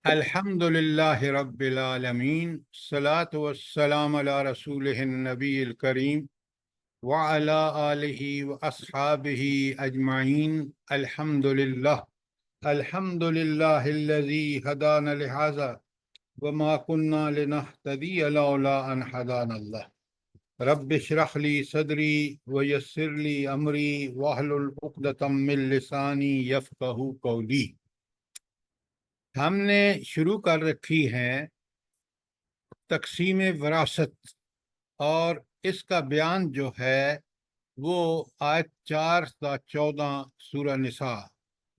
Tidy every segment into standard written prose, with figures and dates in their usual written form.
الحمدللہ رب العالمین الصلاۃ والسلام علی رسولہ النبی الکریم وعلی آلہ واصحابہ اجمعین الحمدللہ الحمدللہ الذی ہدانا لہذا وما کنا لنہتدی لولا ان ہدانا اللہ رب اشرح لی صدری ویسر لی امری واحلل عقدۃ من لسانی یفقہوا قولی۔ ہم نے شروع کر رکھی ہے تقسیم وراثت، اور اس کا بیان جو ہے وہ آیت 4 تا 14 سورہ نساء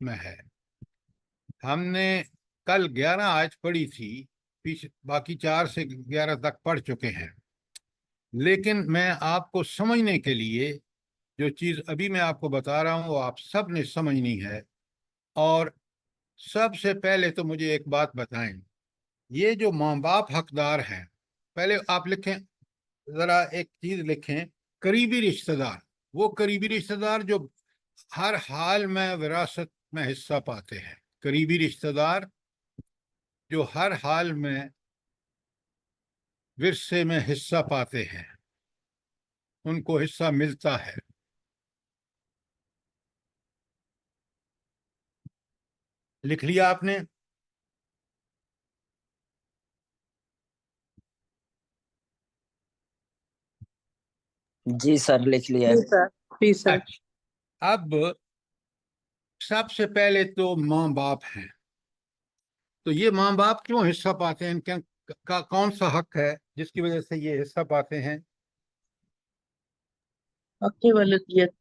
میں ہے۔ ہم نے کل 11 آیت پڑھی تھی، باقی 4 سے 11 تک پڑھ چکے ہیں، لیکن میں آپ کو سمجھنے کے لیے جو چیز ابھی میں آپ کو بتا رہا ہوں وہ آپ سب نے سمجھنی ہے۔ اور سب سے پہلے تو مجھے ایک بات بتائیں، یہ جو ماں باپ حقدار ہیں، پہلے آپ لکھیں، ذرا ایک چیز لکھیں، قریبی رشتہ دار، وہ قریبی رشتہ دار جو ہر حال میں وراثت میں حصہ پاتے ہیں۔ قریبی رشتہ دار جو ہر حال میں ورثے میں حصہ پاتے ہیں، ان کو حصہ ملتا ہے۔ لکھ لیا آپ نے؟ جی سر، لکھ لیا ہے۔ اچھا، اب سب سے پہلے تو ماں باپ ہیں، تو یہ ماں باپ کیوں حصہ پاتے ہیں؟ ان کا کون سا حق ہے جس کی وجہ سے یہ حصہ پاتے ہیں؟ حق والدیت۔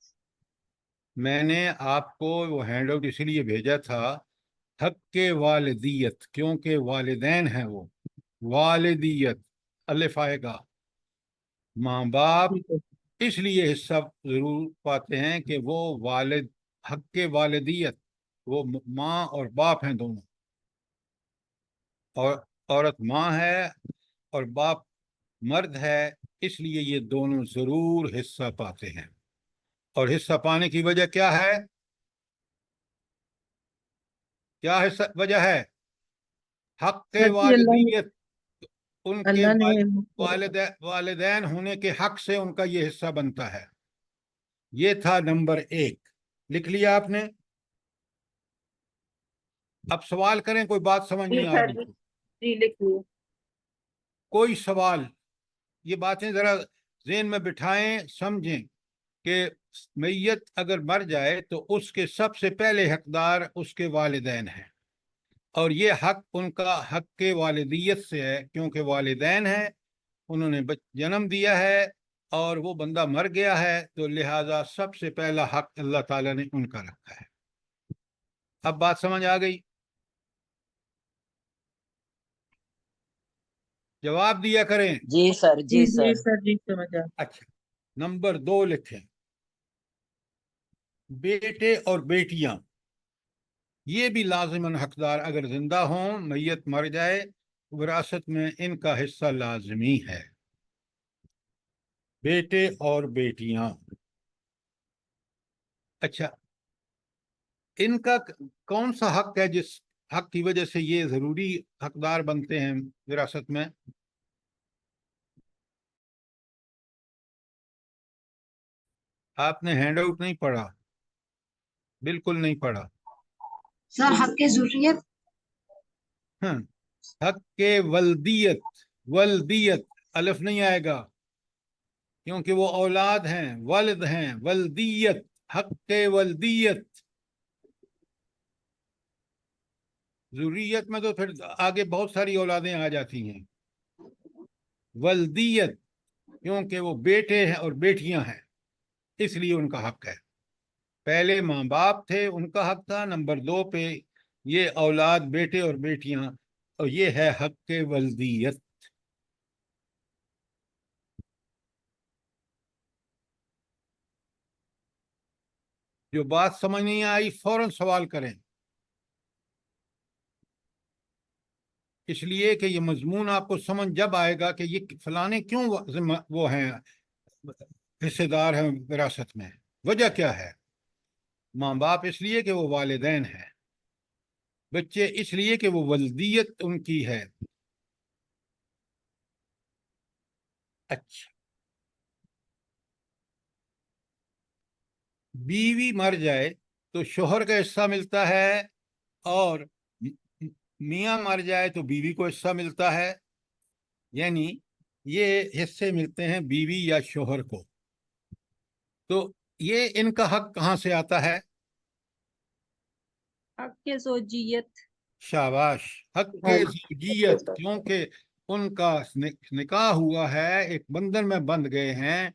میں نے آپ کو وہ ہینڈ آؤٹ اسی لیے بھیجا تھا، حق والدیت، کیونکہ والدین ہیں وہ، والدیت الف آئے گا۔ ماں باپ اس لیے حصہ ضرور پاتے ہیں کہ وہ والد، حق والدیت، وہ ماں اور باپ ہیں دونوں، اور عورت ماں ہے اور باپ مرد ہے، اس لیے یہ دونوں ضرور حصہ پاتے ہیں۔ اور حصہ پانے کی وجہ کیا ہے؟ کیا حصہ وجہ ہے؟ حق والدیت، ان کے والدین ہونے کے حق سے ان کا یہ حصہ بنتا ہے۔ یہ تھا نمبر 1، لکھ لیا آپ نے؟ اب سوال کریں، کوئی بات سمجھ نہیں آ رہی؟ جی لکھ لیا۔ کوئی سوال؟ یہ باتیں ذرا ذہن میں بٹھائیں، سمجھیں کہ میت اگر مر جائے تو اس کے سب سے پہلے حقدار اس کے والدین ہیں، اور یہ حق ان کا حق والدیت سے ہے، کیونکہ والدین ہیں، انہوں نے جنم دیا ہے اور وہ بندہ مر گیا ہے، تو لہٰذا سب سے پہلا حق اللہ تعالیٰ نے ان کا رکھا ہے۔ اب بات سمجھ آ گئی؟ جواب دیا کریں۔ جی سر، جی سر۔ جی سمجھ آ۔ اچھا، نمبر 2 لکھیں، بیٹے اور بیٹیاں، یہ بھی لازماً حقدار اگر زندہ ہوں، میت مر جائے، وراثت میں ان کا حصہ لازمی ہے۔ بیٹے اور بیٹیاں، اچھا، ان کا کون سا حق ہے جس حق کی وجہ سے یہ ضروری حقدار بنتے ہیں وراثت میں؟ آپ نے ہینڈ آؤٹ نہیں پڑھا، بالکل نہیں پڑھا سر۔ حق ضروریت، ہاں، حق ولدیت، ولدیت الف نہیں آئے گا کیونکہ وہ اولاد ہیں، ولد ہیں، ولدیت، حق ولدیت۔ ضروریت میں تو پھر آگے بہت ساری اولادیں آ جاتی ہیں۔ ولدیت کیونکہ وہ بیٹے ہیں اور بیٹیاں ہیں، اس لیے ان کا حق ہے۔ پہلے ماں باپ تھے، ان کا حق تھا، نمبر 2 پہ یہ اولاد، بیٹے اور بیٹیاں، اور یہ ہے حق ولدیت۔ جو بات سمجھ نہیں آئی فوراً سوال کریں، اس لیے کہ یہ مضمون آپ کو سمجھ جب آئے گا کہ یہ فلانے کیوں وہ ہیں حصے دار ہیں وراثت میں، وجہ کیا ہے؟ ماں باپ اس لیے کہ وہ والدین ہیں، بچے اس لیے کہ وہ ولدیت ان کی ہے. اچھا، بیوی مر جائے تو شوہر کا حصہ ملتا ہے، اور میاں مر جائے تو بیوی کو حصہ ملتا ہے. یعنی یہ حصے ملتے ہیں بیوی یا شوہر کو. تو یہ ان کا حق کہاں سے آتا ہے؟ حق زوجیت. شاباش، حق زوجیت، کیونکہ ان کا نکاح ہوا ہے، ایک بندھن میں بندھ گئے ہیں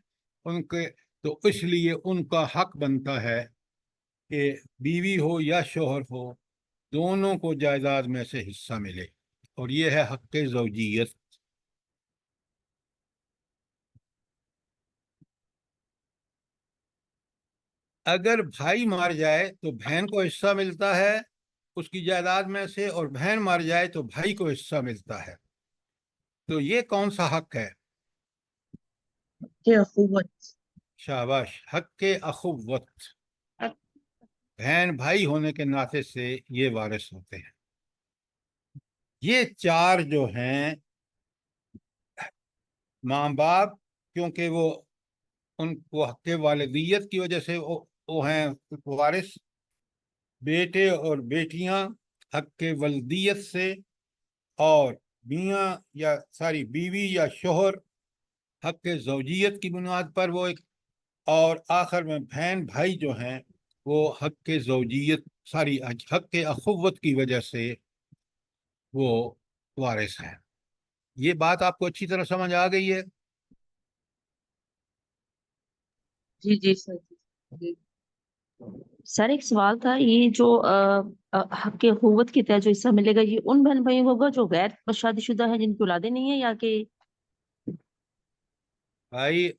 ان کے، تو اس لیے ان کا حق بنتا ہے کہ بیوی ہو یا شوہر ہو، دونوں کو جائیداد میں سے حصہ ملے، اور یہ ہے حق زوجیت. اگر بھائی مر جائے تو بہن کو حصہ ملتا ہے اس کی جائیداد میں سے، اور بہن مر جائے تو بھائی کو حصہ ملتا ہے. تو یہ کون سا حق ہے؟ کہ اخوت. شاباش، حق اخوت. بہن بھائی ہونے کے ناطے سے یہ وارث ہوتے ہیں. یہ چار جو ہیں، ماں باپ، کیونکہ وہ ان کو حق والدیت کی وجہ سے وہ ہیں وارث. بیٹے اور بیٹیاں حق ولدیت سے، اور میاں یا بیوی یا شوہر حق زوجیت کی بنیاد پر وہ ایک، اور آخر میں بہن بھائی جو ہیں وہ حق زوجیت حق اخوت کی وجہ سے وہ وارث ہیں. یہ بات آپ کو اچھی طرح سمجھ آ گئی ہے؟ جی جی سر جی. سر ایک سوال تھا، یہ جو حق اخوت کے تحت جو حصہ ملے گا، یہ ان بہن بھائیوں ہوگا جو غیر شادی شدہ ہیں، جن کی اولادیں نہیں ہیں، یا کہ بھائی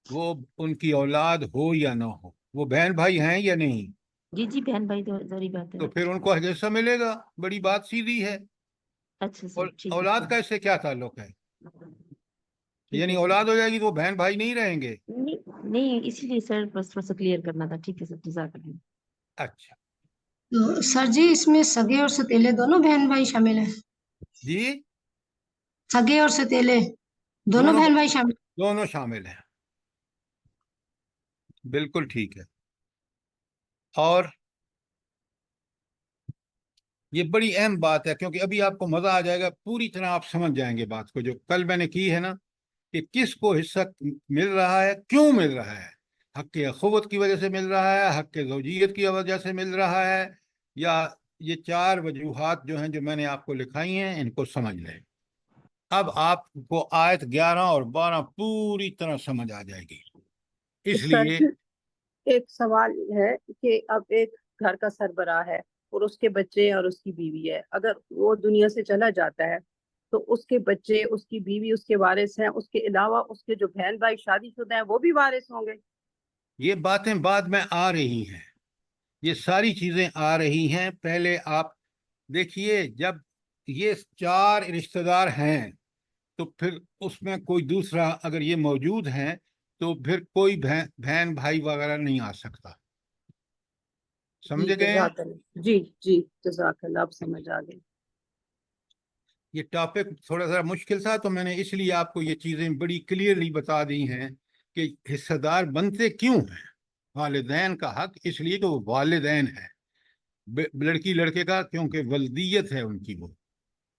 وہ ان کی اولاد ہو یا نہ ہو، وہ بہن بھائی ہیں یا نہیں، جی جی بہن بھائی تو ظاہری بات ہے. تو پھر ان کو حصہ ملے گا. بڑی بات سیدھی ہے. اچھا سر اور ٹھیک اولاد ہے. کا اس سے کیا تعلق ہے؟ ٹھیک یعنی ہے سر. اولاد ہو جائے گی تو وہ بہن بھائی نہیں رہیں گے؟ نہیں اسی لیے سر بس تھوڑا سا کلیئر کرنا تھا. ٹھیک ہے سر، جزاک اللہ. اچھا تو سر جی اس میں سگے اور ستیلے دونوں بہن بھائی شامل ہیں؟ جی، سگے اور ستیلے دونوں بہن بھائی شامل؟ دونوں شامل ہیں، بالکل ٹھیک ہے. اور یہ بڑی اہم بات ہے، کیونکہ ابھی آپ کو مزہ آ جائے گا، پوری طرح آپ سمجھ جائیں گے بات کو جو کل میں نے کی ہے نا، کہ کس کو حصہ مل رہا ہے، کیوں مل رہا ہے. حق اخوت کی وجہ سے مل رہا ہے، حق زوجیت کی وجہ سے مل رہا ہے، یا یہ چار وجوہات جو ہیں جو میں نے آپ کو لکھائی ہیں، ان کو سمجھ لیں. اب آپ کو آیت 11 اور 12 پوری طرح سمجھ آ جائے گی. اس سر لیے ایک سوال ہے کہ اب ایک گھر کا سربراہ ہے اور اس کے بچے اور اس کی بیوی ہے. اگر وہ دنیا سے چلا جاتا ہے تو اس کے بچے، اس کی بیوی اس کے وارث ہیں، اس کے علاوہ اس کے جو بہن بھائی شادی شدہ ہیں وہ بھی وارث ہوں گے؟ یہ باتیں بعد میں آ رہی ہیں، یہ ساری چیزیں آ رہی ہیں. پہلے آپ دیکھیے، جب یہ چار رشتہ دار ہیں تو پھر اس میں کوئی دوسرا اگر یہ موجود ہیں تو پھر کوئی بہن بھائی وغیرہ نہیں آ سکتا. جی سمجھ گئے ہیں؟ جزاک اللہ. جی جی جزاک اللہ، اب سمجھ آ گئی. یہ ٹاپک تھوڑا سا مشکل تھا، تو میں نے اس لیے آپ کو یہ چیزیں بڑی کلیئرلی بتا دی ہیں کہ حصہ دار بنتے کیوں ہیں. والدین کا حق اس لیے کہ وہ والدین ہیں، لڑکی لڑکے کا کیونکہ ولدیت ہے ان کی وہ.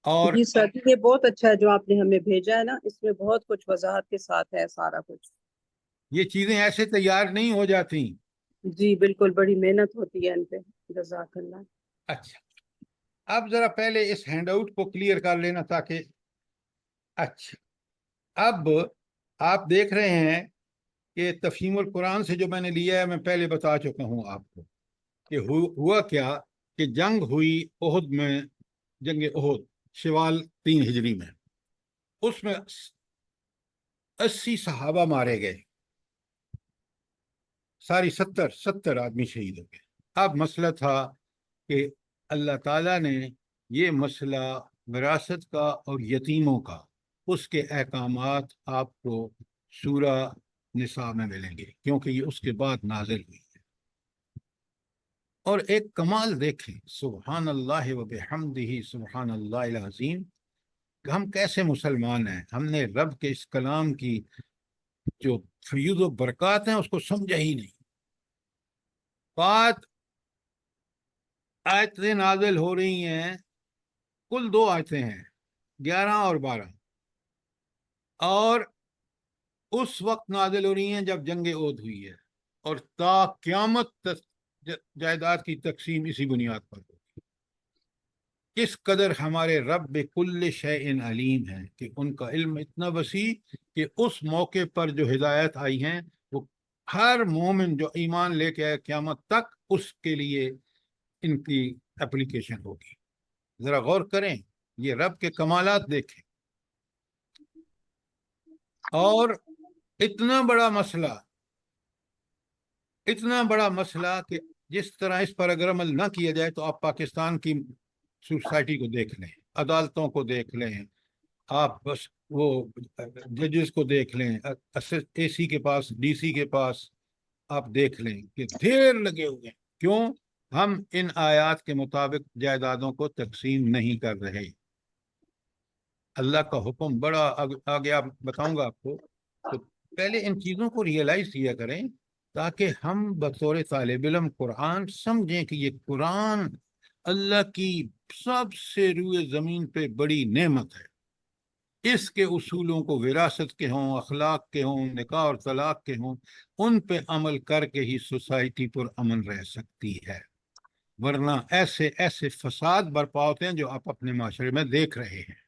اور جی سر، یہ بہت اچھا ہے جو آپ نے ہمیں بھیجا ہے نا، اس میں بہت کچھ وضاحت کے ساتھ ہے سارا کچھ. یہ چیزیں ایسے تیار نہیں ہو جاتی. جی بالکل، بڑی محنت ہوتی ہے ان پہ. جزاک اللہ. اچھا، اب ذرا پہلے اس ہینڈ آؤٹ کو کلیئر کر لینا تاکہ، اچھا اب آپ دیکھ رہے ہیں کہ تفہیم القرآن سے جو میں نے لیا ہے، میں پہلے بتا چکا ہوں آپ کو کہ ہوا کیا کہ جنگ ہوئی احد میں، جنگ احد شوال 3 ہجری میں. اس میں 80 صحابہ مارے گئے، ساری 70 آدمی شہید ہو گئے. اب مسئلہ تھا کہ اللہ تعالیٰ نے یہ مسئلہ وراثت کا اور یتیموں کا، اس کے احکامات آپ کو سورہ نساء میں ملیں گے، کیونکہ یہ اس کے بعد نازل ہوئی ہے. اور ایک کمال دیکھیں، سبحان اللہ و بحمدہ سبحان اللہ العظیم، کہ ہم کیسے مسلمان ہیں، ہم نے رب کے اس کلام کی جو فیوز و برکات ہیں اس کو سمجھا ہی نہیں۔ بات آیتیں نازل ہو رہی ہیں، کل 2 آیتیں ہیں، 11 اور 12، اور اس وقت نازل ہو رہی ہیں جب جنگ عہد ہوئی ہے، اور تا قیامت جائیداد کی تقسیم اسی بنیاد پر ہوگی۔ اس قدر ہمارے رب بکل شیء علیم ہیں کہ ان کا علم اتنا وسیع کہ اس موقع پر جو ہدایت آئی ہیں وہ ہر مومن جو ایمان لے کے آئے قیامت تک اس کے لیے ان کی اپلیکیشن ہوگی۔ ذرا غور کریں، یہ رب کے کمالات دیکھیں۔ اور اتنا بڑا مسئلہ کہ جس طرح اس پر اگر عمل نہ کیا جائے تو آپ پاکستان کی سوسائٹی کو دیکھ لیں، عدالتوں کو دیکھ لیں، آپ بس وہ ججز کو دیکھ لیں، اے سی کے پاس، ڈی سی کے پاس آپ دیکھ لیں کہ ڈھیر لگے ہوئے ہیں۔ کیوں؟ ہم ان آیات کے مطابق جائیدادوں کو تقسیم نہیں کر رہے۔ اللہ کا حکم بڑا آگے آپ بتاؤں گا آپ کو، تو پہلے ان چیزوں کو ریئلائز کیا کریں تاکہ ہم بطور طالب علم قرآن سمجھیں کہ یہ قرآن اللہ کی سب سے روئے زمین پہ بڑی نعمت ہے۔ اس کے اصولوں کو وراثت کے ہوں، اخلاق کے ہوں، نکاح اور طلاق کے ہوں، ان پہ عمل کر کے ہی سوسائٹی پر امن رہ سکتی ہے، ورنہ ایسے ایسے فساد برپا ہوتے ہیں جو آپ اپنے معاشرے میں دیکھ رہے ہیں۔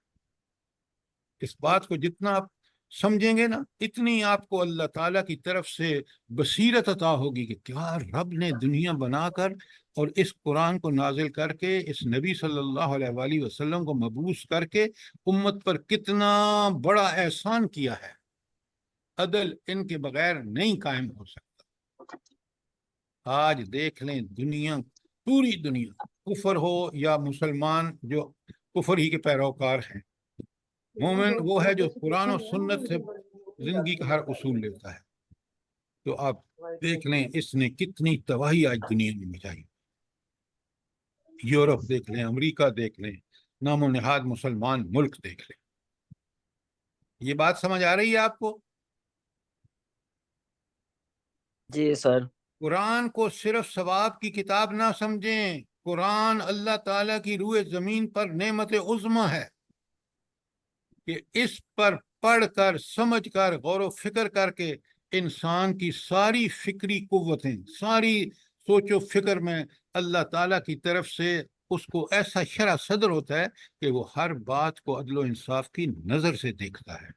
اس بات کو جتنا آپ سمجھیں گے نا، اتنی آپ کو اللہ تعالیٰ کی طرف سے بصیرت عطا ہوگی کہ کیا رب نے دنیا بنا کر اور اس قرآن کو نازل کر کے، اس نبی صلی اللہ علیہ وآلہ وسلم کو مبعوث کر کے امت پر کتنا بڑا احسان کیا ہے۔ عدل ان کے بغیر نہیں قائم ہو سکتا۔ آج دیکھ لیں دنیا، پوری دنیا، کفر ہو یا مسلمان جو کفر ہی کے پیروکار ہیں، مومن وہ ہے جو قرآن و سنت سے زندگی کا ہر اصول لیتا ہے۔ تو آپ دیکھ لیں اس نے کتنی تباہی آج دنیا میں مچائی۔ یورپ دیکھ لیں، امریکہ دیکھ لیں، نام و نہاد مسلمان ملک دیکھ لیں۔ یہ بات سمجھ آ رہی ہے آپ کو؟ جی سر۔ قرآن کو صرف ثواب کی کتاب نہ سمجھیں، قرآن اللہ تعالیٰ کی روئے زمین پر نعمت عظمی ہے کہ اس پر پڑھ کر، سمجھ کر، غور و فکر کر کے انسان کی ساری فکری قوتیں، ساری سوچ و فکر میں اللہ تعالیٰ کی طرف سے اس کو ایسا شرح صدر ہوتا ہے کہ وہ ہر بات کو عدل و انصاف کی نظر سے دیکھتا ہے۔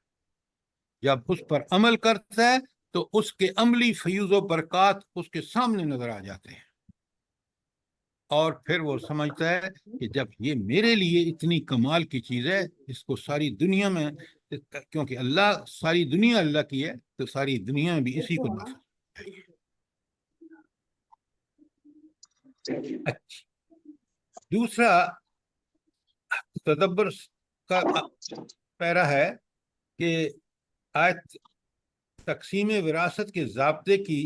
جب اس پر عمل کرتا ہے تو اس کے عملی فیوز و برکات اس کے سامنے نظر آ جاتے ہیں، اور پھر وہ سمجھتا ہے کہ جب یہ میرے لیے اتنی کمال کی چیز ہے، اس کو ساری دنیا میں، کیونکہ اللہ، ساری دنیا اللہ کی ہے، تو ساری دنیا میں بھی اسی کو نافذ چاہیے۔ اچھا، دوسرا تدبر کا پیرا ہے کہ آیت تقسیم وراثت کے ضابطے کی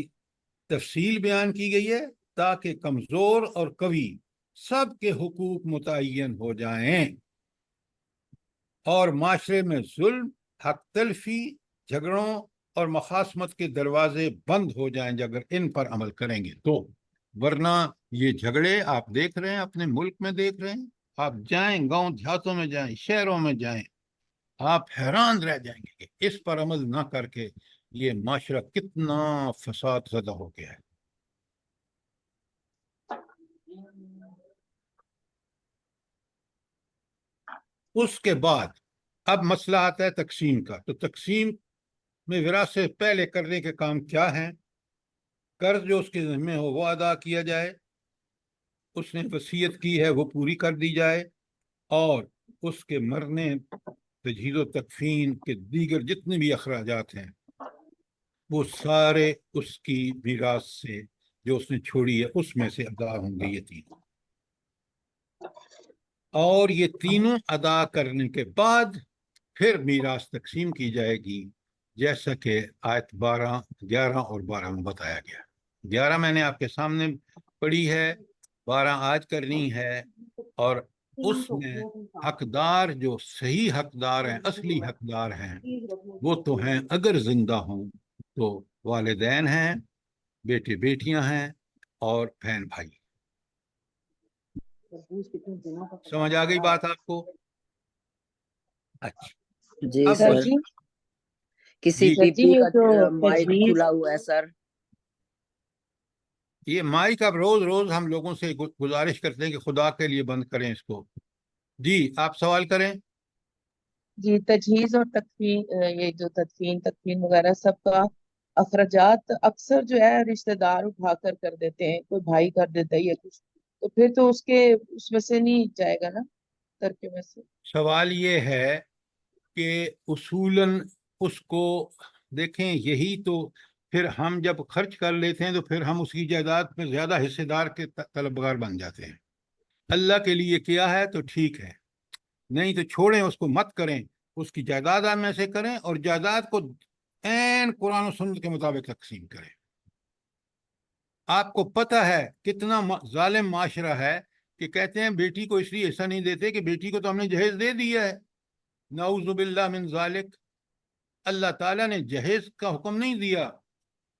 تفصیل بیان کی گئی ہے تاکہ کمزور اور قوی سب کے حقوق متعین ہو جائیں اور معاشرے میں ظلم، حق تلفی، جھگڑوں اور مخاصمت کے دروازے بند ہو جائیں اگر ان پر عمل کریں گے تو، ورنہ یہ جھگڑے آپ دیکھ رہے ہیں، اپنے ملک میں دیکھ رہے ہیں، آپ جائیں گاؤں دیہاتوں میں جائیں، شہروں میں جائیں، آپ حیران رہ جائیں گے کہ اس پر عمل نہ کر کے یہ معاشرہ کتنا فساد زدہ ہو گیا ہے۔ اس کے بعد اب مسئلہ آتا ہے تقسیم کا۔ تو تقسیم میں وراثت پہلے کرنے کے کام کیا ہیں؟ قرض جو اس کے ذمہ ہو وہ ادا کیا جائے، اس نے وصیت کی ہے وہ پوری کر دی جائے، اور اس کے مرنے، تجہیز و تکفین کے دیگر جتنے بھی اخراجات ہیں وہ سارے اس کی میراث سے جو اس نے چھوڑی ہے اس میں سے ادا ہوں گے، یہ تینوں۔ اور یہ تینوں ادا کرنے کے بعد پھر میراث تقسیم کی جائے گی، جیسا کہ آیت 11 اور 12 میں بتایا گیا۔ 11 میں نے آپ کے سامنے پڑھی ہے 12 آج کرنی ہے، اور اس میں حقدار جو صحیح حقدار ہیں، اصلی حقدار ہیں، وہ تو ہیں اگر زندہ ہوں تو والدین ہیں، بیٹے بیٹیاں ہیں، اور بہن بھائی۔ سمجھ آ گئی بات آپ کو؟ اچھا، جی اب سر سر، جی کسی جی سر پی جی پی یہ کا جو مائک تجویز کھلا ہوا ہے سر۔ یہ مائک اب روز روز ہم لوگوں سے گزارش کرتے ہیں کہ خدا کے لیے بند کریں اس کو۔ جی آپ سوال کریں۔ جی تجہیز اور تکفین، یہ جو تکفین وغیرہ سب کا اخراجات اکثر جو ہے رشتہ دار اٹھا کر دیتے ہیں، کوئی بھائی کر دیتا ہے یا کچھ، تو پھر تو اس میں سے نہیں جائے گا نا، ترکے میں سے؟ سوال یہ ہے کہ اصولاً اس کو دیکھیں، یہی تو پھر ہم جب خرچ کر لیتے ہیں تو پھر ہم اس کی جائیداد میں زیادہ حصے دار کے طلبگار بن جاتے ہیں۔ اللہ کے لیے کیا ہے تو ٹھیک ہے، نہیں تو چھوڑیں، اس کو مت کریں، اس کی جائیداد میں سے کریں، اور جائیداد کو عین قرآن و سنت کے مطابق تقسیم کریں۔ آپ کو پتہ ہے کتنا ظالم معاشرہ ہے کہ کہتے ہیں بیٹی کو اس لیے حصہ نہیں دیتے کہ بیٹی کو تو ہم نے جہیز دے دیا ہے۔ نعوذ باللہ من ذالک، اللہ تعالیٰ نے جہیز کا حکم نہیں دیا،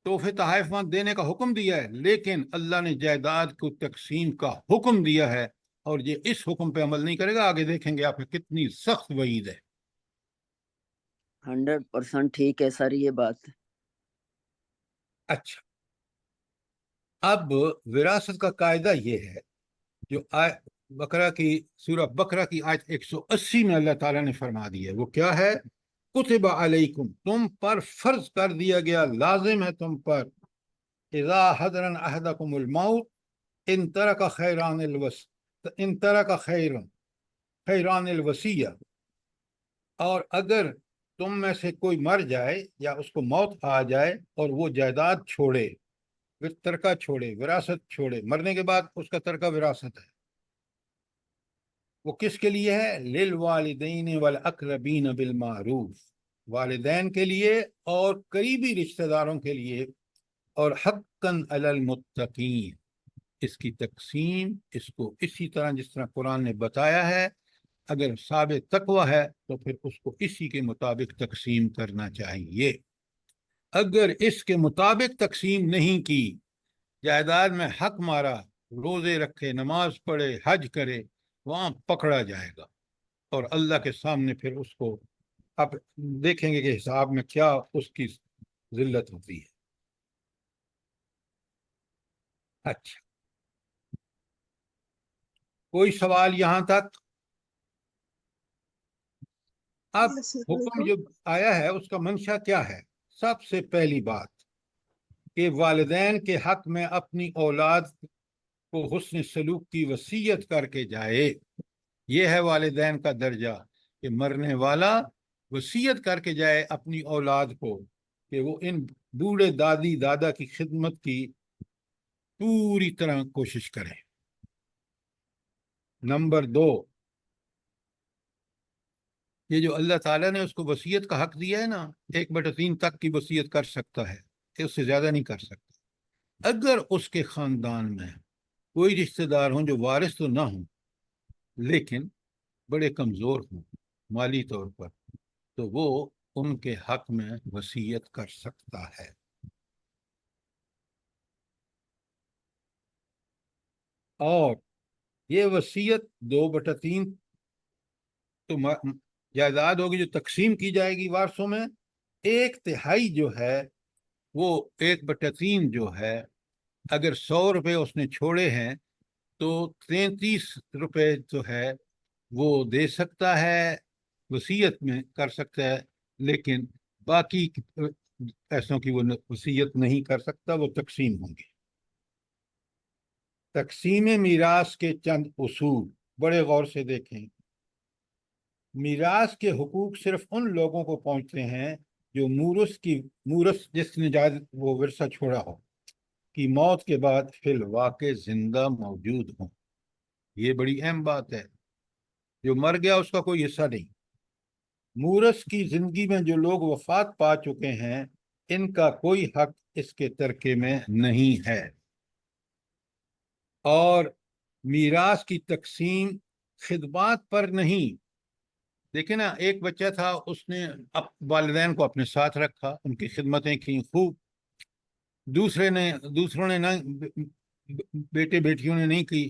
تحفے تحائف دینے کا حکم دیا ہے، لیکن اللہ نے جائیداد کو تقسیم کا حکم دیا ہے، اور یہ اس حکم پہ عمل نہیں کرے گا۔ آگے دیکھیں گے آپ کو کتنی سخت وعید ہے۔ 100% ٹھیک ہے سر یہ بات۔ اچھا، اب وراثت کا قاعدہ یہ ہے جو بقرہ کی سورہ بقرہ کی آیت 180 میں اللہ تعالیٰ نے فرما دی ہے، وہ کیا ہے؟ کتب علیکم، تم پر فرض کر دیا گیا، لازم ہے تم پر، اذا حضر احدکم الموت ان ترک خیران الوصیہ، اور اگر تم میں سے کوئی مر جائے یا اس کو موت آ جائے اور وہ جائیداد چھوڑے، ترکہ چھوڑے، وراثت چھوڑے، مرنے کے بعد اس کا ترکہ وراثت ہے، وہ کس کے لیے ہے؟ للوالدین والاقربین بالمعروف، والدین کے لیے اور قریبی رشتہ داروں کے لیے، اور حقاً علی المتقین، اس کی تقسیم اس کو اسی طرح جس طرح قرآن نے بتایا ہے، اگر ثابت تقوی ہے تو پھر اس کو اسی کے مطابق تقسیم کرنا چاہیے۔ اگر اس کے مطابق تقسیم نہیں کی، جائیداد میں حق مارا، روزے رکھے، نماز پڑھے، حج کرے، وہاں پکڑا جائے گا، اور اللہ کے سامنے پھر اس کو اب دیکھیں گے کہ حساب میں کیا اس کی ذلت ہوتی ہے۔ اچھا، کوئی سوال یہاں تک؟ اب حکم جو آیا ہے اس کا منشا کیا ہے؟ سب سے پہلی بات کہ والدین کے حق میں اپنی اولاد کو حسن سلوک کی وصیت کر کے جائے، یہ ہے والدین کا درجہ، کہ مرنے والا وصیت کر کے جائے اپنی اولاد کو کہ وہ ان بوڑھے دادی دادا کی خدمت کی پوری طرح کوشش کرے۔ نمبر 2، یہ جو اللہ تعالیٰ نے اس کو وصیت کا حق دیا ہے نا، 1/3 تک کی وصیت کر سکتا ہے، اس سے زیادہ نہیں کر سکتا۔ اگر اس کے خاندان میں کوئی رشتہ دار ہوں جو وارث تو نہ ہوں لیکن بڑے کمزور ہوں مالی طور پر، تو وہ ان کے حق میں وصیت کر سکتا ہے۔ اور یہ وصیت 2/3 تو جائیداد ہوگی جو تقسیم کی جائے گی وارثوں میں، 1/3 جو ہے وہ 1/3 جو ہے، اگر 100 روپے اس نے چھوڑے ہیں تو 33 روپے جو ہے وہ دے سکتا ہے، وصیت میں کر سکتا ہے، لیکن باقی پیسوں کی وہ وصیت نہیں کر سکتا، وہ تقسیم ہوں گے۔ تقسیم میراث کے چند اصول بڑے غور سے دیکھیں۔ میراث کے حقوق صرف ان لوگوں کو پہنچتے ہیں جو مورث جس نے وہ ورثہ چھوڑا ہو کی موت کے بعد فی الواقع زندہ موجود ہوں۔ یہ بڑی اہم بات ہے، جو مر گیا اس کا کوئی حصہ نہیں۔ مورث کی زندگی میں جو لوگ وفات پا چکے ہیں ان کا کوئی حق اس کے ترکے میں نہیں ہے، اور میراث کی تقسیم خدمات پر نہیں. دیکھیں نا، ایک بچہ تھا، اس نے والدین کو اپنے ساتھ رکھا، ان کی خدمتیں کی خوب. دوسروں نے نہ، بیٹے بیٹیوں نے نہیں کی.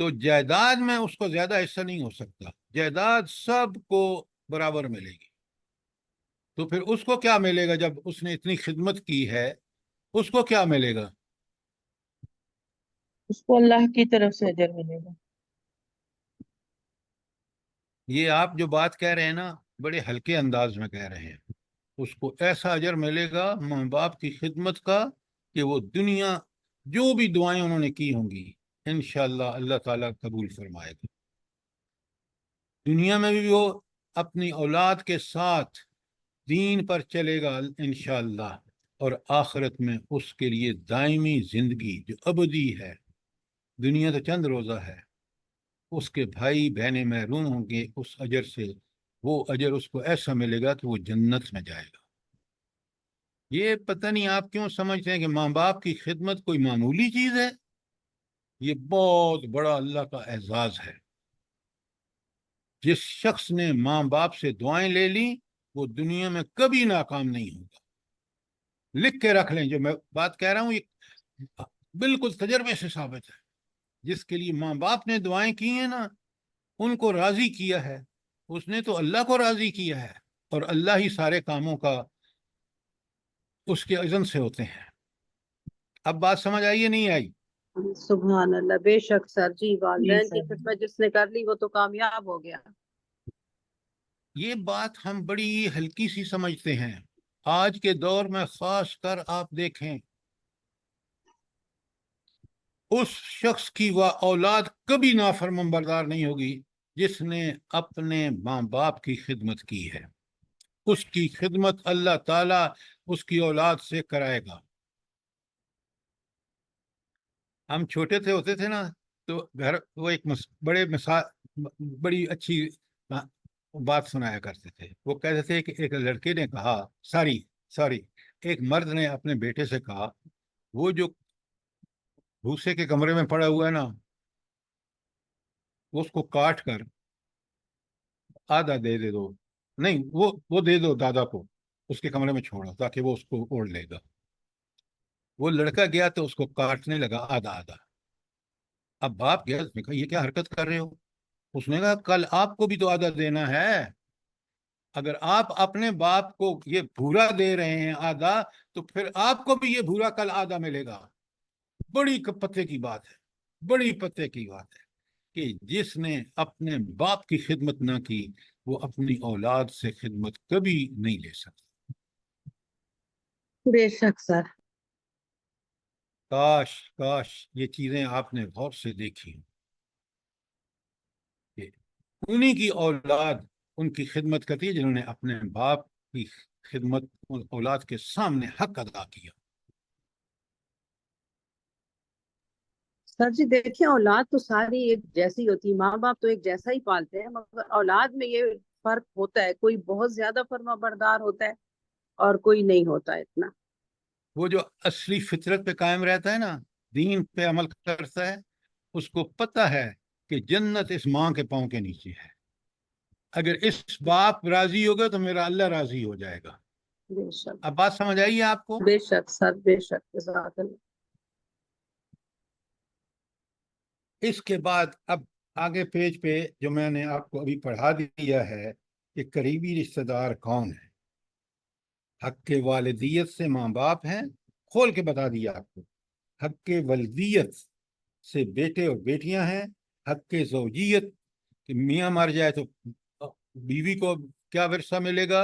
تو جائیداد میں اس کو زیادہ حصہ نہیں ہو سکتا، جائیداد سب کو برابر ملے گی. تو پھر اس کو کیا ملے گا جب اس نے اتنی خدمت کی ہے؟ اس کو کیا ملے گا؟ اس کو اللہ کی طرف سے اجر ملے گا. یہ آپ جو بات کہہ رہے ہیں نا، بڑے ہلکے انداز میں کہہ رہے ہیں. اس کو ایسا اجر ملے گا ماں باپ کی خدمت کا کہ وہ دنیا جو بھی دعائیں انہوں نے کی ہوں گی انشاءاللہ اللہ تعالیٰ قبول فرمائے گا. دنیا میں بھی وہ اپنی اولاد کے ساتھ دین پر چلے گا انشاءاللہ، اور آخرت میں اس کے لیے دائمی زندگی جو ابدی ہے. دنیا تو چند روزہ ہے. اس کے بھائی بہنیں محروم ہوں گے اس اجر سے. وہ اجر اس کو ایسا ملے گا کہ وہ جنت میں جائے گا. یہ پتہ نہیں آپ کیوں سمجھتے ہیں کہ ماں باپ کی خدمت کوئی معمولی چیز ہے. یہ بہت بڑا اللہ کا اعزاز ہے. جس شخص نے ماں باپ سے دعائیں لے لیں وہ دنیا میں کبھی ناکام نہیں ہوگا. لکھ کے رکھ لیں، جو میں بات کہہ رہا ہوں یہ بالکل تجربے سے ثابت ہے. جس کے لیے ماں باپ نے دعائیں کی ہیں نا، ان کو راضی کیا ہے، اس نے تو اللہ کو راضی کیا ہے، اور اللہ ہی سارے کاموں کا اس کے اذن سے ہوتے ہیں. اب بات سمجھ آئی یا نہیں آئی؟ سبحان اللہ، بے شک سر جی، جی والدین کی سر. خدمت جس نے کر لی وہ تو کامیاب ہو گیا. یہ بات ہم بڑی ہلکی سی سمجھتے ہیں. آج کے دور میں خاص کر آپ دیکھیں، اس شخص کی وہ اولاد کبھی نافرمان بردار نہیں ہوگی جس نے اپنے ماں باپ کی خدمت کی ہے. اس کی خدمت اللہ تعالیٰ اس کی اولاد سے کرائے گا. ہم چھوٹے ہوتے تھے نا، تو گھر وہ ایک بڑی اچھی بات سنایا کرتے تھے. وہ کہتے تھے کہ ایک لڑکے نے کہا، سوری ایک مرد نے اپنے بیٹے سے کہا، وہ جو بھوسے کے کمرے میں پڑا ہوا ہے نا، وہ اس کو کاٹ کر آدھا دے دو. نہیں، وہ دے دو دادا کو، اس کے کمرے میں چھوڑو تاکہ وہ اس کو اوڑھ لے گا. وہ لڑکا گیا تو اس کو کاٹنے لگا آدھا آدھا. اب باپ گیا، اس نے کہا یہ کیا حرکت کر رہے ہو؟ اس نے کہا کل آپ کو بھی تو آدھا دینا ہے. اگر آپ اپنے باپ کو یہ بھورا دے رہے ہیں آدھا، تو پھر آپ کو بھی یہ بھورا کل آدھا ملے گا. بڑی پتے کی بات ہے، بڑی پتے کی بات ہے کہ جس نے اپنے باپ کی خدمت نہ کی وہ اپنی اولاد سے خدمت کبھی نہیں لے سکتا. بے شک سر. کاش یہ چیزیں آپ نے غور سے دیکھی کہ انہی کی اولاد ان کی خدمت کرتی ہے جنہوں نے اپنے باپ کی خدمت اولاد کے سامنے حق ادا کیا. سر جی دیکھیں، اولاد تو ساری ایک جیسی ہوتی ہے، ماں باپ تو ایک جیسا ہی پالتے ہیں، مگر اولاد میں یہ فرق ہوتا ہے، کوئی بہت زیادہ فرما بردار ہوتا ہے اور کوئی نہیں ہوتا اتنا. وہ جو اصلی فطرت پہ قائم رہتا ہے نا، دین پہ عمل کرتا ہے، اس کو پتہ ہے کہ جنت اس ماں کے پاؤں کے نیچے ہے. اگر اس باپ راضی ہوگا تو میرا اللہ راضی ہو جائے گا. بے شک. اب بات سمجھ آئیے آپ کو؟ بے شک سر، بے شک. جزاک اللہ. اس کے بعد اب آگے پیج پہ جو میں نے آپ کو ابھی پڑھا دیا ہے کہ قریبی رشتہ دار کون ہے. حق کے والدیت سے ماں باپ ہیں، کھول کے بتا دیا آپ کو. حق کے ولدیت سے بیٹے اور بیٹیاں ہیں. حق کے زوجیت کہ میاں مر جائے تو بیوی کو کیا ورثہ ملے گا،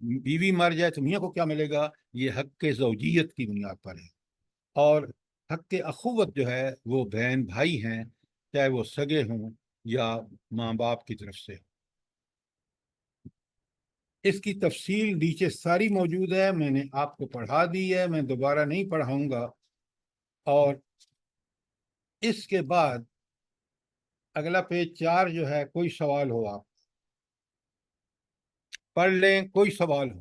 بیوی مر جائے تو میاں کو کیا ملے گا. یہ حق کے زوجیت کی بنیاد پر ہے. اور حق کے اخوت جو ہے وہ بہن بھائی ہیں، چاہے وہ سگے ہوں یا ماں باپ کی طرف سے. اس کی تفصیل نیچے ساری موجود ہے، میں نے آپ کو پڑھا دی ہے، میں دوبارہ نہیں پڑھاؤں گا. اور اس کے بعد اگلا پیج 4 جو ہے، کوئی سوال ہو آپ پڑھ لیں، کوئی سوال ہو.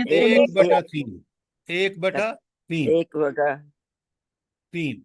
1/3, 1/3, 3।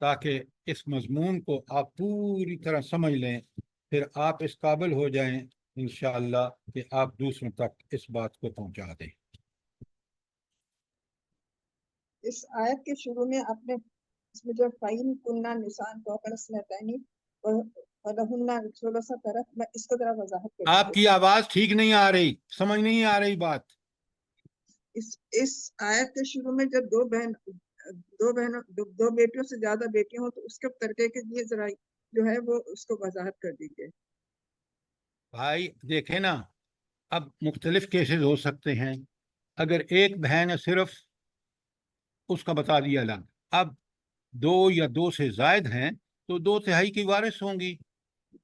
تاکہ اس مضمون کو آپ پوری طرح سمجھ لیں، پھر آپ اس قابل ہو جائیں انشاءاللہ کہ آپ دوسروں تک اس بات کو پہنچا دیں۔ اس آیت کے شروع میں آپ نے اس میں جو فَإِن كُنَّ نِسَاءً فَوْقَ اثْنَتَيْنِ وَلَهُنَّ ثُلُثُ تَرَكَ، میں اس کو ذرا وضاحت کر آپ کی آواز ٹھیک نہیں آ رہی، سمجھ نہیں آ رہی بات۔ اس آیت کے شروع میں جب دو بیٹیوں سے زیادہ بیٹیاں ہوں تو اس کے ترکے کے لیے ذرا جو ہے وہ اس کو وضاحت کر دیجیے۔ بھائی دیکھیں نا، اب مختلف کیسز ہو سکتے ہیں۔ اگر ایک بہن ہے صرف، اس کا بتا دیا الگ، اب دو یا دو سے زائد ہیں تو 2/3 کی وارث ہوں گی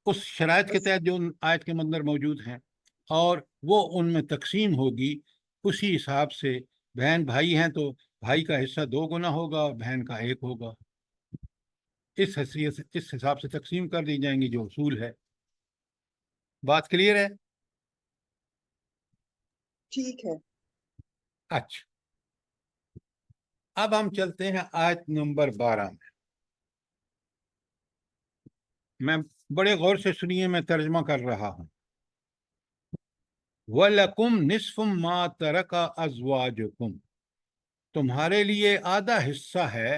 اس شرائط کے تحت جو آیت کے اندر موجود ہیں، اور وہ ان میں تقسیم ہوگی اسی حساب سے۔ بہن بھائی ہیں تو بھائی کا حصہ 2 گنا ہوگا، بہن کا 1 ہوگا۔ اس حیثیت سے اس حساب سے تقسیم کر دی جائیں گی جو اصول ہے۔ بات کلیئر ہے؟ ٹھیک ہے۔ اچھا، اب ہم چلتے ہیں آیت نمبر 12 میں بڑے غور سے سنیے، میں ترجمہ کر رہا ہوں۔ وَلَكُمْ نِصْفُ مَا تَرَكَ أَزْوَاجُكُمْ، تمہارے لیے آدھا حصہ ہے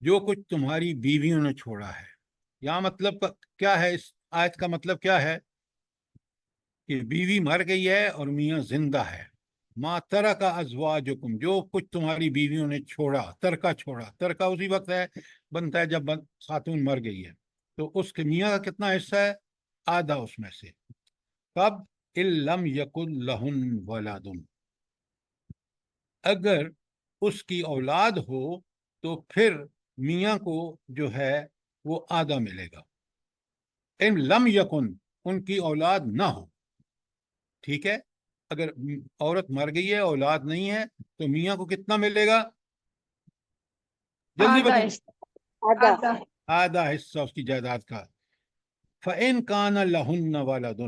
جو کچھ تمہاری بیویوں نے چھوڑا ہے۔ یہاں مطلب کیا ہے؟ اس آیت کا مطلب کیا ہے کہ بیوی مر گئی ہے اور میاں زندہ ہے۔ ما ترک ازواجکم، جو کچھ تمہاری بیویوں نے چھوڑا، ترکہ چھوڑا۔ ترکہ اسی وقت ہے بنتا ہے جب خاتون مر گئی ہے، تو اس کے میاں کا کتنا حصہ ہے؟ آدھا اس میں سے۔ کب؟ ان لم یکن لہن ولد، اگر اس کی اولاد ہو تو پھر میاں کو جو ہے وہ آدھا ملے گا۔ ان لم یکن، ان کی اولاد نہ ہو، ٹھیک ہے؟ اگر عورت مر گئی ہے، اولاد نہیں ہے، تو میاں کو کتنا ملے گا؟ جلدی بتائیں۔ آدھا حصہ اس کی جائیداد کا۔ فَإِن كَانَ لَهُنَّ وَلَدٌ،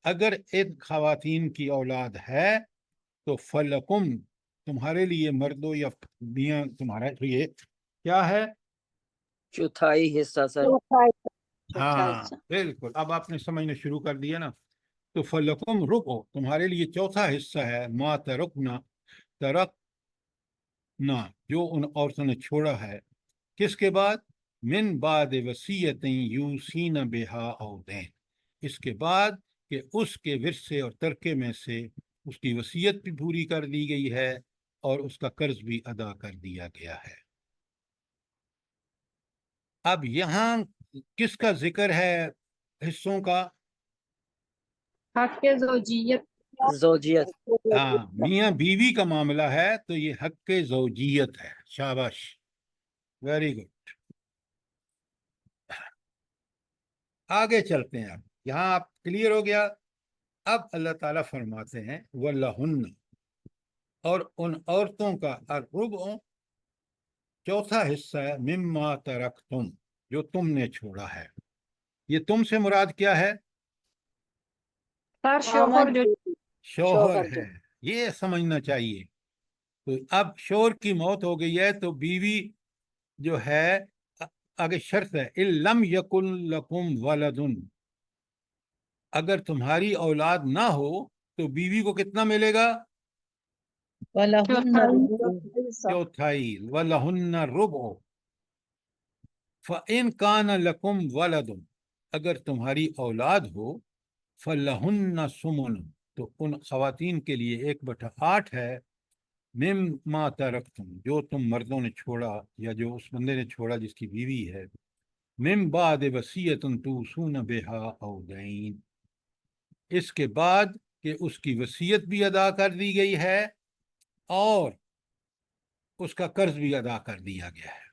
اگر ان خواتین کی اولاد ہے تو فَلَكُمْ، تمہارے لیے مردوں یا میاں تمہارے لیے کیا ہے؟ چوتھائی حصہ سر۔ ہاں بالکل، اب آپ نے سمجھنا شروع کر دیا نا۔ تو فَلَكُمْ رُبُعُ، تمہارے لیے چوتھا حصہ ہے، ما ترکنا جو ان عورتوں نے چھوڑا ہے۔ کس کے بعد؟ من بعد وصیت یوصین بہا او دین، اس کے بعد کہ اس کے ورثے اور ترکے میں سے اس کی وصیت بھی پوری کر دی گئی ہے اور اس کا قرض بھی ادا کر دیا گیا ہے۔ اب یہاں کس کا ذکر ہے حصوں کا؟ حق زوجیت۔ زوجیت۔ ہاں، میاں بیوی کا معاملہ ہے تو یہ حق زوجیت ہے۔ شاباش، ویری گڈ۔ آگے چلتے ہیں، اب یہاں آپ کلیئر ہو گیا۔ اب اللہ تعالیٰ فرماتے ہیں وَلَهُنَّ، اور ان عورتوں کا الربع، چوتھا حصہ ہے، مما ترکتم، جو تم نے چھوڑا ہے۔ یہ تم سے مراد کیا ہے؟ سر شوہر جو شوہر ہے، یہ سمجھنا چاہیے۔ تو اب شوہر کی موت ہو گئی ہے تو بیوی جو ہے، آگے شرط ہے ان لم یکن لکم ولد، اگر تمہاری اولاد نہ ہو تو بیوی کو کتنا ملے گا؟ وَلَهُنَّ رُبُعُ، چوتھائی۔ وَلَهُنَّ الرُّبُعُ فَإِن كَانَ لَكُمْ وَلَدٌ، اگر تمہاری اولاد ہو، فَلَهُنَّ ثُمُنٌ، تو ان خواتین کے لیے 1/8 ہے، مما ترکتم، جو تم مردوں نے چھوڑا یا جو اس بندے نے چھوڑا جس کی بیوی ہے، من بعد وصیت توصون بہا او دین، اس کے بعد کہ اس کی وصیت بھی ادا کر دی گئی ہے اور اس کا قرض بھی ادا کر دیا گیا ہے۔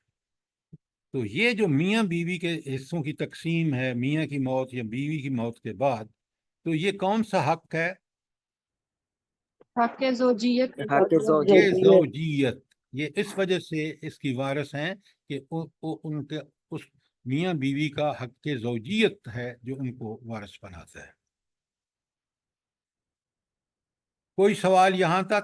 تو یہ جو میاں بیوی کے حصوں کی تقسیم ہے، میاں کی موت یا بیوی کی موت کے بعد، تو یہ کون سا حق ہے؟ حق زوجیت۔ حق یہ زوجیت۔ زوجیت۔ یہ اس وجہ سے اس کی وارث ہیں کہ ان کے اس میاں بیوی کا حق زوجیت ہے جو ان کو وارث بناتا ہے۔ کوئی سوال یہاں تک؟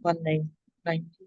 1990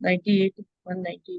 98, 190।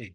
1।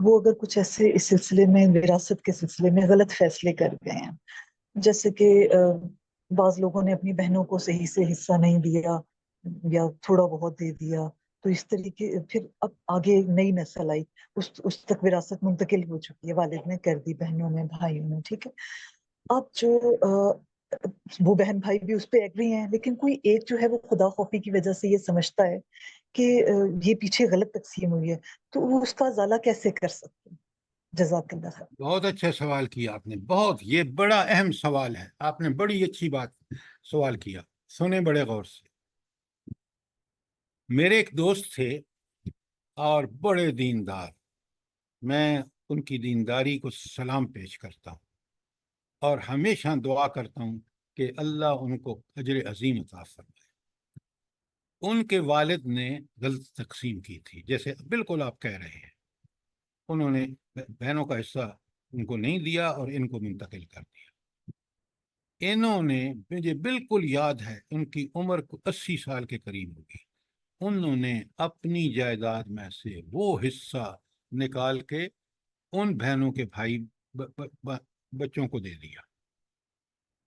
وہ اگر کچھ ایسے اس سلسلے میں وراثت کے سلسلے میں غلط فیصلے کر گئے ہیں، جیسے کہ بعض لوگوں نے اپنی بہنوں کو صحیح سے حصہ نہیں دیا یا تھوڑا بہت دے دیا، تو اس طریقے پھر اب آگے نئی نسل آئی، اس تک وراثت منتقل ہو چکی ہے، والد نے کر دی، بہنوں نے، بھائیوں نے، ٹھیک ہے۔ اب جو وہ بہن بھائی بھی اس پہ ایگری ہیں، لیکن کوئی ایک جو ہے وہ خدا خوفی کی وجہ سے یہ سمجھتا ہے کہ یہ پیچھے غلط تقسیم ہوئی ہے، تو وہ اس کا ازالہ کیسے کر سکتے ہیں؟ جزاک اللہ خیر۔ بہت اچھا سوال کیا آپ نے، بہت، یہ بڑا اہم سوال ہے، آپ نے بڑی اچھی بات سوال کیا، سنیں بڑے غور سے۔ میرے ایک دوست تھے اور بڑے دیندار، میں ان کی دینداری کو سلام پیش کرتا ہوں اور ہمیشہ دعا کرتا ہوں کہ اللہ ان کو اجر عظیم عطا فرمائے۔ ان کے والد نے غلط تقسیم کی تھی، جیسے بالکل آپ کہہ رہے ہیں، انہوں نے بہنوں کا حصہ ان کو نہیں دیا اور ان کو منتقل کر دیا۔ انہوں نے، مجھے بالکل یاد ہے، ان کی عمر 80 سال کے قریب ہوگی، انہوں نے اپنی جائیداد میں سے وہ حصہ نکال کے ان بہنوں کے بھائی بچوں کو دے دیا۔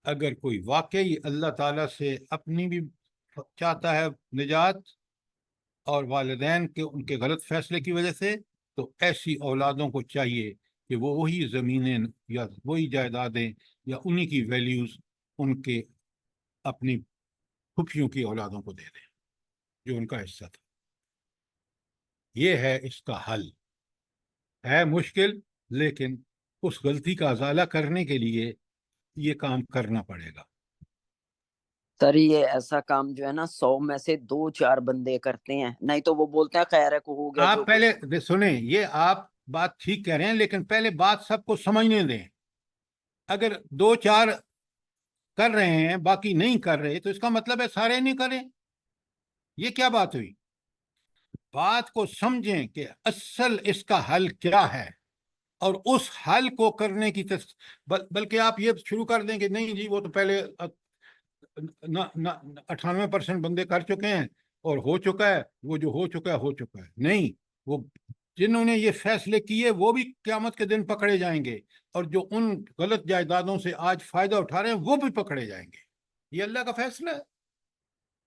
اگر کوئی واقعی اللہ تعالیٰ سے اپنی بھی چاہتا ہے نجات اور والدین کے ان کے غلط فیصلے کی وجہ سے، تو ایسی اولادوں کو چاہیے کہ وہ وہی زمینیں یا وہی جائیدادیں یا انہی کی ویلیوز ان کے اپنی پھپھیوں کی اولادوں کو دے دیں جو ان کا حصہ تھا۔ یہ ہے اس کا حل، ہے مشکل، لیکن اس غلطی کا ازالہ کرنے کے لیے یہ کام کرنا پڑے گا۔ سر یہ ایسا کام جو ہے نا 100 میں سے 2-4 بندے کرتے ہیں، نہیں تو وہ بولتے ہیں خیر ہے کو ہو گیا۔ آپ پہلے سنیں، یہ آپ بات ٹھیک کہہ رہے ہیں، لیکن پہلے بات سب کو سمجھنے دیں۔ اگر 2-4 کر رہے ہیں باقی نہیں کر رہے تو اس کا مطلب ہے سارے نہیں کریں، یہ کیا بات ہوئی؟ بات کو سمجھیں کہ اصل اس کا حل کیا ہے، اور اس حل کو کرنے کی بلکہ آپ یہ شروع کر دیں کہ نہیں جی وہ تو پہلے 98% بندے کر چکے ہیں اور ہو چکا ہے، وہ جو ہو چکا ہے ہو چکا ہے۔ نہیں، وہ جنہوں نے یہ فیصلے کیے وہ بھی قیامت کے دن پکڑے جائیں گے، اور جو ان غلط جائیدادوں سے آج فائدہ اٹھا رہے ہیں وہ بھی پکڑے جائیں گے۔ یہ اللہ کا فیصلہ ہے،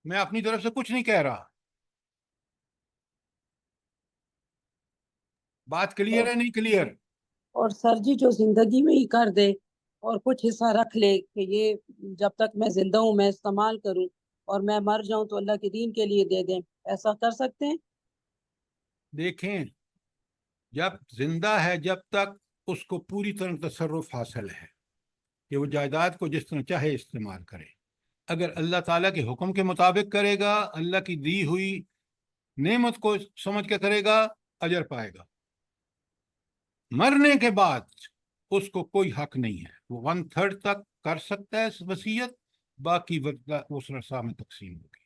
میں اپنی طرف سے کچھ نہیں کہہ رہا۔ بات کلیئر ہے نہیں کلیئر؟ اور سر جی جو زندگی میں ہی کر دے اور کچھ حصہ رکھ لے کہ یہ جب تک میں زندہ ہوں میں استعمال کروں، اور میں مر جاؤں تو اللہ کے دین کے لیے دے دیں، ایسا کر سکتے ہیں؟ دیکھیں، جب زندہ ہے جب تک اس کو پوری طرح تصرف حاصل ہے کہ وہ جائیداد کو جس طرح چاہے استعمال کرے۔ اگر اللہ تعالیٰ کے حکم کے مطابق کرے گا، اللہ کی دی ہوئی نعمت کو سمجھ کے کرے گا، اجر پائے گا۔ مرنے کے بعد اس کو کوئی حق نہیں ہے، وہ 1/3 تک کر سکتا ہے وصیت، باقی اس رسا میں تقسیم ہوگی۔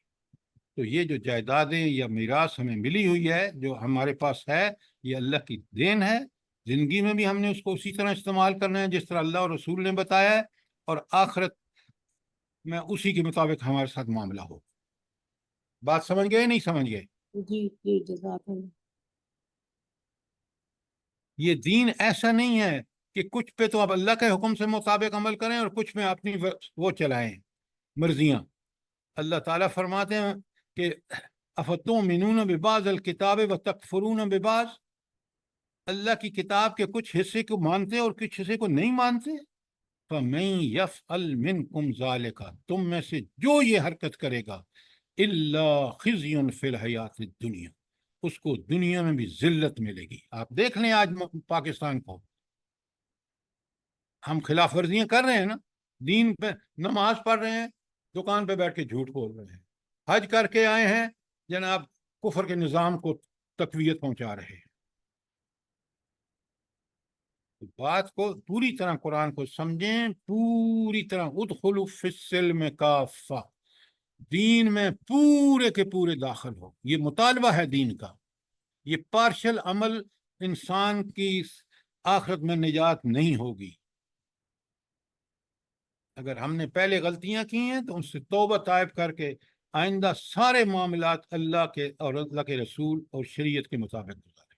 تو یہ جو جائیدادیں یا میراث ہمیں ملی ہوئی ہے، جو ہمارے پاس ہے، یہ اللہ کی دین ہے۔ زندگی میں بھی ہم نے اس کو اسی طرح استعمال کرنا ہے جس طرح اللہ اور رسول نے بتایا ہے، اور آخرت میں اسی کے مطابق ہمارے ساتھ معاملہ ہو۔ بات سمجھ گئے نہیں سمجھ گئے؟ جی جی جزاک اللہ۔ یہ دین ایسا نہیں ہے کہ کچھ پہ تو اب اللہ کے حکم سے مطابق عمل کریں اور کچھ میں اپنی وہ چلائیں مرضیاں۔ اللہ تعالیٰ فرماتے ہیں کہ افتؤمنون ببعض الکتاب وتکفرون ببعض، اللہ کی کتاب کے کچھ حصے کو مانتے اور کچھ حصے کو نہیں مانتے۔ فَمَن يَفْعَلْ مِنْكُمْ ذَلِكَ، تم میں سے جو یہ حرکت کرے گا، إِلَّا خِزْيٌ فِي الْحَيَاةِ الدُّنْيَا، اس کو دنیا میں بھی ذلت ملے گی۔ آپ دیکھ لیں آج پاکستان کو، ہم خلاف ورزیاں کر رہے ہیں نا، دین پہ نماز پڑھ رہے ہیں، دکان پہ بیٹھ کے جھوٹ بول رہے ہیں، حج کر کے آئے ہیں، جناب کفر کے نظام کو تقویت پہنچا رہے ہیں۔ بات کو پوری طرح قرآن کو سمجھیں، پوری طرح ادخلوا فی السلم کافہ، دین میں پورے کے پورے داخل ہو۔ یہ مطالبہ ہے دین کا، یہ پارشل عمل انسان کی آخرت میں نجات نہیں ہوگی۔ اگر ہم نے پہلے غلطیاں کی ہیں تو ان سے توبہ طائب کر کے آئندہ سارے معاملات اللہ کے اور اللہ کے رسول اور شریعت کے مطابق گزاریں۔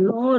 9